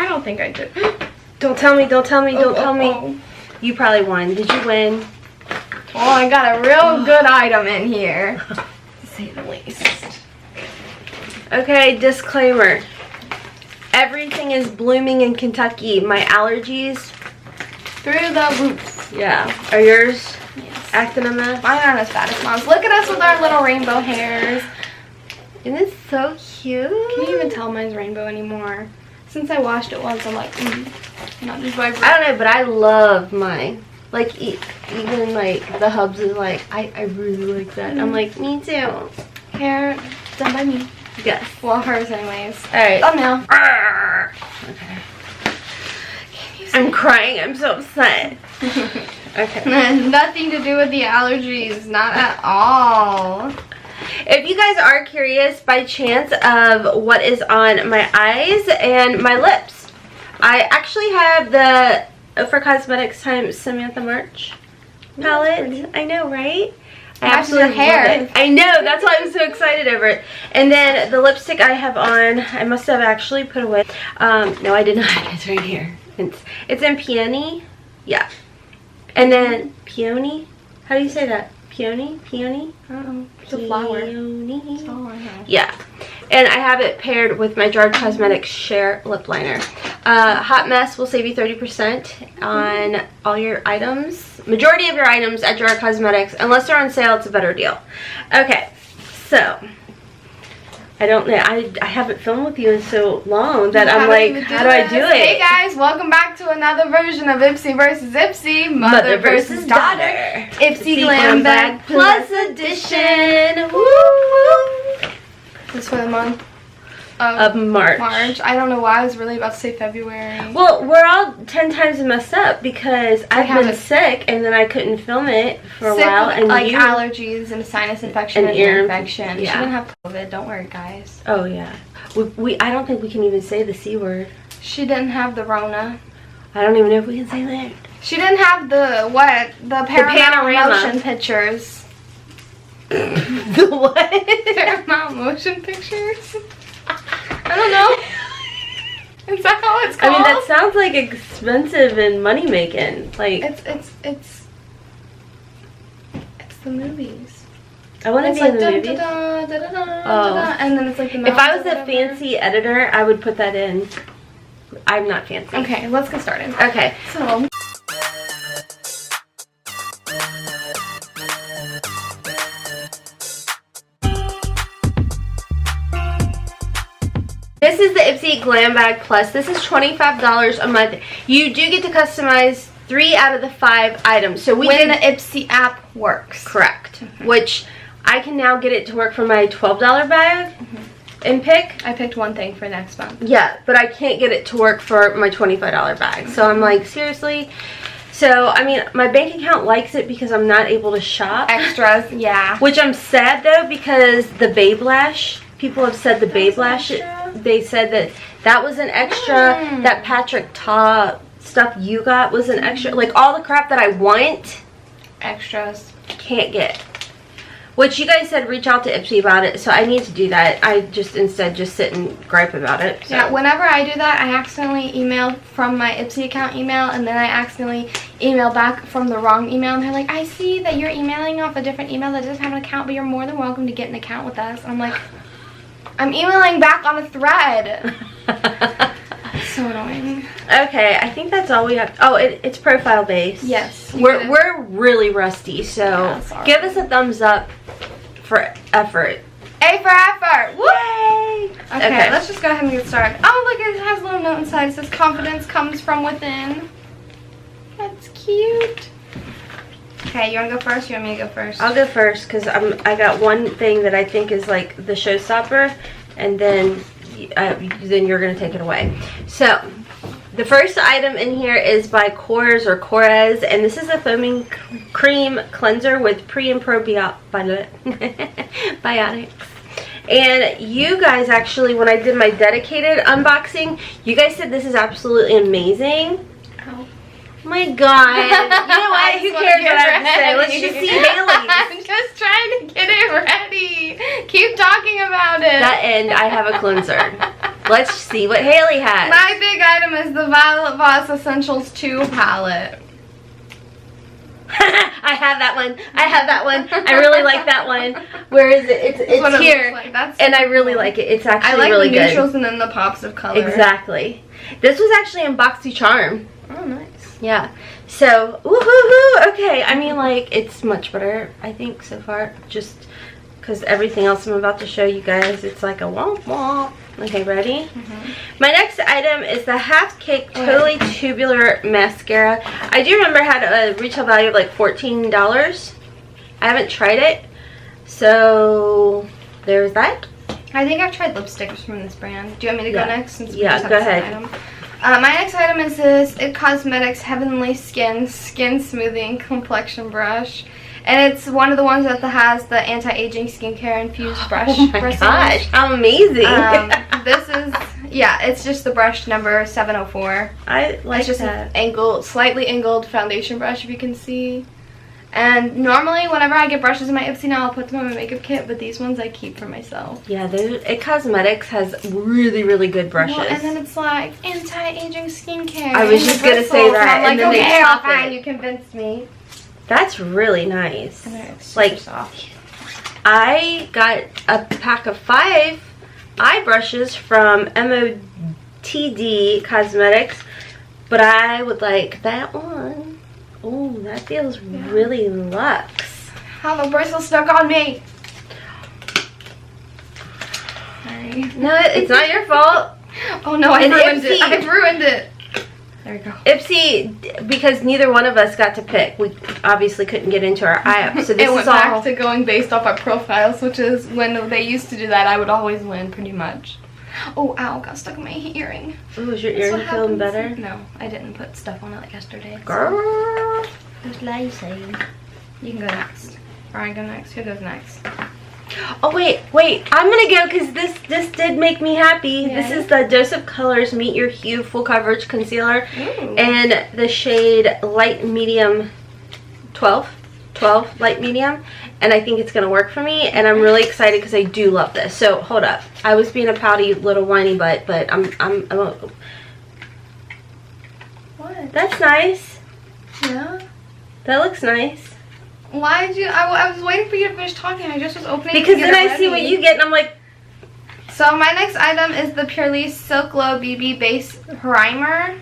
don't think I did. Don't tell me, don't tell me, don't tell me. You probably won. Did you win? Oh, I got a real good item in here, to say the least. Okay, disclaimer. Everything is blooming in Kentucky. My allergies. Through the roof. Yeah. Are yours acting a mess? Mine aren't as bad as mom's. Look at us with our little rainbow hairs. Isn't it so cute? Can you even tell mine's rainbow anymore? Since I washed it once, I'm like, not just vibrant. I don't know, but I love mine. Like, even like the Hubs is like, I really like that. I'm like, me too. Hair done by me. Yes. Well, hers anyways. Alright. Thumbnail. Okay. I'm crying. I'm so upset. Okay. Nothing to do with the allergies. Not at all. If you guys are curious by chance of what is on my eyes and my lips, I actually have the OFRA Cosmetics times Samantha March palette. I know, right? I absolutely love it. I know, that's why I'm so excited over it. And then the lipstick I have on, I must have actually put away. No, I did not. It's right here. It's in Peony. Yeah. And then Peony. How do you say that? Peony? Peony? I don't know. It's a flower. Peony. That's all I have. Yeah. And I have it paired with my Jar Cosmetics Share Lip Liner. Hot Mess will save you 30% on all your items. Majority of your items at Jar Cosmetics. Unless they're on sale, it's a better deal. Okay. So, I don't know. I haven't filmed with you in so long that I'm like, how do I do it? Hey guys, welcome back to another version of Ipsy vs. Ipsy, Mother versus Daughter. Ipsy Glam Bag Plus edition. Woo woo. This for the month of March. I don't know why I was really about to say February. Well, we're all 10 times messed up because I've been sick and then I couldn't film it for a while. And like allergies and sinus infection and ear infection. Yeah. She didn't have COVID. Don't worry, guys. Oh yeah. I don't think we can even say the C word. She didn't have the Rona. I don't even know if we can say that. She didn't have the what? The Paramount motion pictures. The what? Paramount motion pictures. I don't know. Is that how it's called? I mean, that sounds like expensive and money making. Like it's the movies. I want to be like in the movies. And then it's like the. If I was a fancy editor, I would put that in. I'm not fancy. Okay, let's get started. Okay. So. This is the Ipsy Glam Bag Plus. This is $25 a month. You do get to customize 3 out of the 5 items. So when the Ipsy app works. Correct. Which I can now get it to work for my $12 bag and pick. I picked one thing for next month. Yeah, but I can't get it to work for my $25 bag. So I'm like, seriously? So, I mean, my bank account likes it because I'm not able to shop. Extras, yeah. Which I'm sad, though, because the Babe Lash, people have said the Babe Lash, they said that was an extra, that Patrick Ta stuff you got was an extra. Like, all the crap that I want, extras, can't get. Which you guys said reach out to Ipsy about it, so I need to do that. I instead just sit and gripe about it. So. Yeah, whenever I do that, I accidentally email from my Ipsy account email, and then I accidentally email back from the wrong email, and they're like, I see that you're emailing off a different email that doesn't have an account, but you're more than welcome to get an account with us. And I'm like, I'm emailing back on a thread. So annoying. Okay, I think that's all we have. Oh, it's profile based. Yes. We're really rusty, so give us a thumbs up for effort. A for effort. Woo! Yay! Okay, let's just go ahead and get started. Oh, look, it has a little note inside. It says confidence comes from within. That's cute. Okay, you want to go first? You want me to go first? I'll go first because I got one thing that I think is like the showstopper, and then you're gonna take it away. So the first item in here is by Korres, and this is a foaming cream cleanser with pre and probiotics. And you guys actually, when I did my dedicated unboxing, you guys said this is absolutely amazing. Oh my god. You know what? Who cares what I have to say? Let's just see Haley's. I'm just trying to get it ready. Keep talking about it. That end, I have a cleanser. Let's see what Haley has. My big item is the Violet Voss Essentials 2 palette. I have that one. I have that one. I really like that one. Where is it? It's what here. It like. That's and I really like it. It's actually I like really the good. neutrals and then the pops of color. Exactly. This was actually in BoxyCharm. Oh, nice. Yeah. So, woohoo! Okay. I mean, like, it's much better, I think, so far. Just because everything else I'm about to show you guys, it's like a womp womp. Okay, ready? My next item is the Half Cake Totally Tubular Mascara. I do remember it had a retail value of like $14. I haven't tried it. So, there's that. I think I've tried lipsticks from this brand. Do you want me to go next? Since we just have go the same ahead. item? My next item is this It Cosmetics Heavenly Skin Smoothing Complexion Brush. And it's one of the ones that has the anti-aging skincare infused brush. Oh my gosh, how amazing. This is, yeah, it's just the brush number 704. I like it's just that. An slightly angled foundation brush, if you can see. And normally, whenever I get brushes in my Ipsy now, I'll put them in my makeup kit, but these ones I keep for myself. Yeah, It Cosmetics has really, really good brushes. Well, and then it's like anti-aging skincare. I was just gonna say that, And, and then okay, they top fine, it. you convinced me. That's really nice. And it's super Like, soft. I got a pack of 5 eye brushes from MOTD Cosmetics, but I would like that one. Oh, that feels really luxe. How the bristle stuck on me. Sorry. No, it's not your fault. Oh no, I And ruined it. Ipsy- I ruined it. There we go. Ipsy, because neither one of us got to pick, we obviously couldn't get into our eye up. So this it went is all. back to going based off our profiles, which is when they used to do that, I would always win pretty much. Oh, ow, got stuck in my earring. Ooh, is your That's earring what feeling happens. better? No, I didn't put stuff on it like yesterday. Girl. Who's lazy? You can go next. Or I go next. Who goes next? Oh wait, I'm gonna go because this did make me happy. Yay. This is the Dose of Colors Meet Your Hue Full Coverage Concealer. Ooh. And the shade Light Medium 12 Light Medium, and I think it's gonna work for me, and I'm really excited because I do love this. So hold up, I was being a pouty little whiny butt, but I'm What? that's nice. Yeah? That looks nice. Why did you? I was waiting for you to finish talking. I just was opening it to Because get then it I see what ready. you get, and I'm like, So my next item is the Purely Silk Glow BB Base Primer.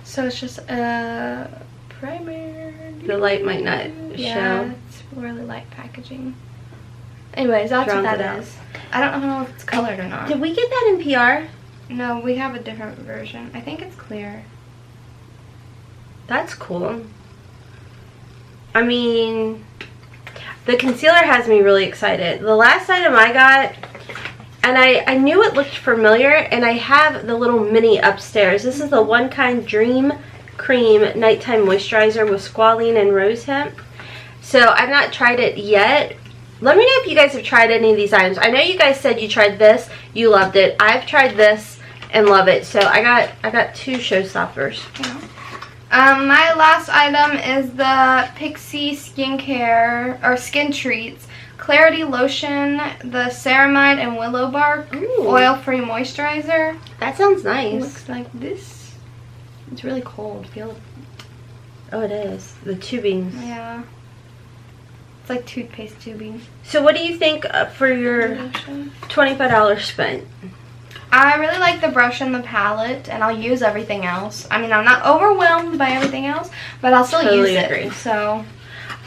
So it's just a primer. the light might not Yeah, show. it's really light packaging. Anyways, that's Drowns what it that out. is. I don't know if it's colored or not. Did we get that in PR? No, we have a different version. I think it's clear. That's cool. I mean, the concealer has me really excited. The last item I got, and I knew it looked familiar, and I have the little mini upstairs. This is the One Kind Dream Cream Nighttime Moisturizer with squalene and rose hemp. So I've not tried it yet. Let me know if you guys have tried any of these items. I know you guys said you tried this, you loved it. I've tried this and love it. So I got 2 showstoppers. Yeah. My last item is the Pixie Skincare, or Skin Treats, Clarity Lotion, the Ceramide and Willow Bark Ooh. Oil-Free Moisturizer. That sounds It nice. looks like this. It's really cold. Feel it. Oh, it is. The tubing. Yeah. It's like toothpaste tubing. So what do you think for your Lotion. $25 spent? I really like the brush and the palette, and I'll use everything else. I mean, I'm not overwhelmed by everything else, but I'll still Totally use agree. it. So,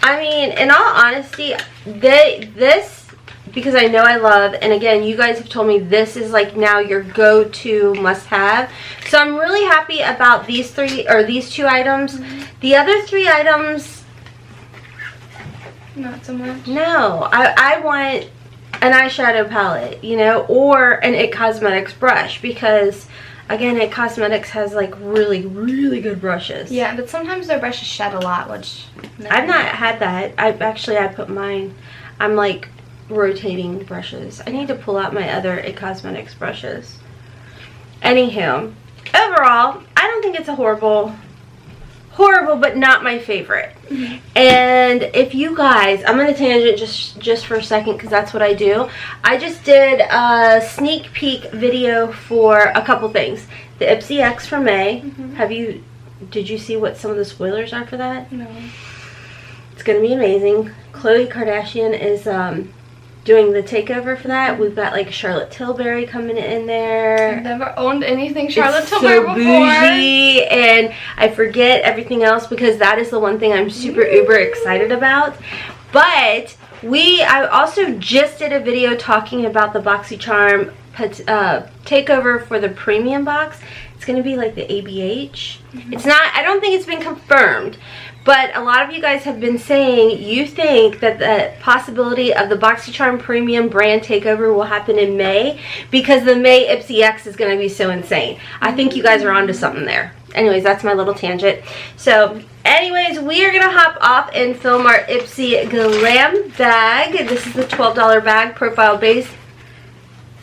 I mean, in all honesty, this, because I know I love, and again, you guys have told me this is like now your go-to must-have. So I'm really happy about these 2 items. The other 3 items, not so much. no. I want an eyeshadow palette, you know, or an It Cosmetics brush, because again, It Cosmetics has like really, really good brushes. Yeah, but sometimes their brushes shed a lot, which... I've not had that. I put mine, I'm like rotating brushes. I need to pull out my other It Cosmetics brushes. Anywho, overall, I don't think it's a horrible horrible, but not my favorite. And if you guys, I'm going to tangent just for a second because that's what I do. I just did a sneak peek video for a couple things. The Ipsy X for May. Did you see what some of the spoilers are for that? No. It's going to be amazing. Khloe Kardashian is doing the takeover for that. We've got like Charlotte Tilbury coming in there. I've never owned anything Charlotte It's Tilbury so before. bougie, and I forget everything else because that is the one thing I'm super uber excited about. But I also just did a video talking about the BoxyCharm takeover for the premium box. It's going to be like the ABH. It's not, I don't think it's been confirmed, but a lot of you guys have been saying you think that the possibility of the BoxyCharm premium brand takeover will happen in May because the May Ipsy X is going to be so insane. I think you guys are onto something there. Anyways, that's my little tangent. So anyways, we are going to hop off and film our Ipsy Glam Bag. This is the $12 bag, profile base.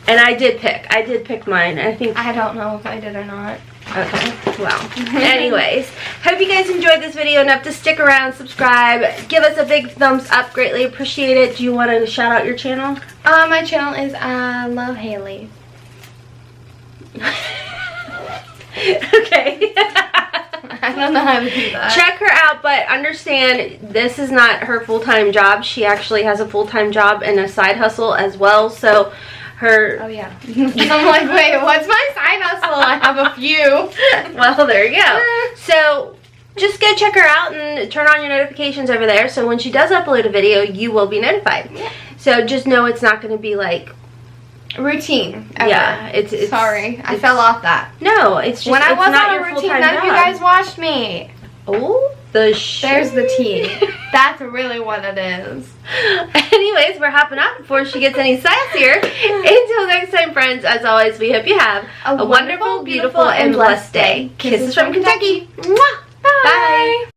And I did pick mine. I think I don't know if I did or not. Okay, well, anyways, hope you guys enjoyed this video enough to stick around, subscribe, give us a big thumbs up, greatly appreciate it. Do you want to shout out your channel? My channel is Love Haley. Okay. I don't know how to do that. Check her out, but understand this is not her full-time job. She actually has a full-time job and a side hustle as well, so oh yeah. I'm like, wait, what's my side hustle? I have a few. Well, there you go. So just go check her out and turn on your notifications over there so when she does upload a video, you will be notified. So just know it's not going to be like routine ever. Yeah, it's sorry, I fell off that. No, it's just when I was not on your a routine, full-time none of you job. guys watched me. Oh, there's the tea. That's really what it is. Anyways, we're hopping off before she gets any sassier. Until next time, friends, as always, we hope you have a wonderful, beautiful, and blessed day. Kisses from Kentucky. Mwah! Bye.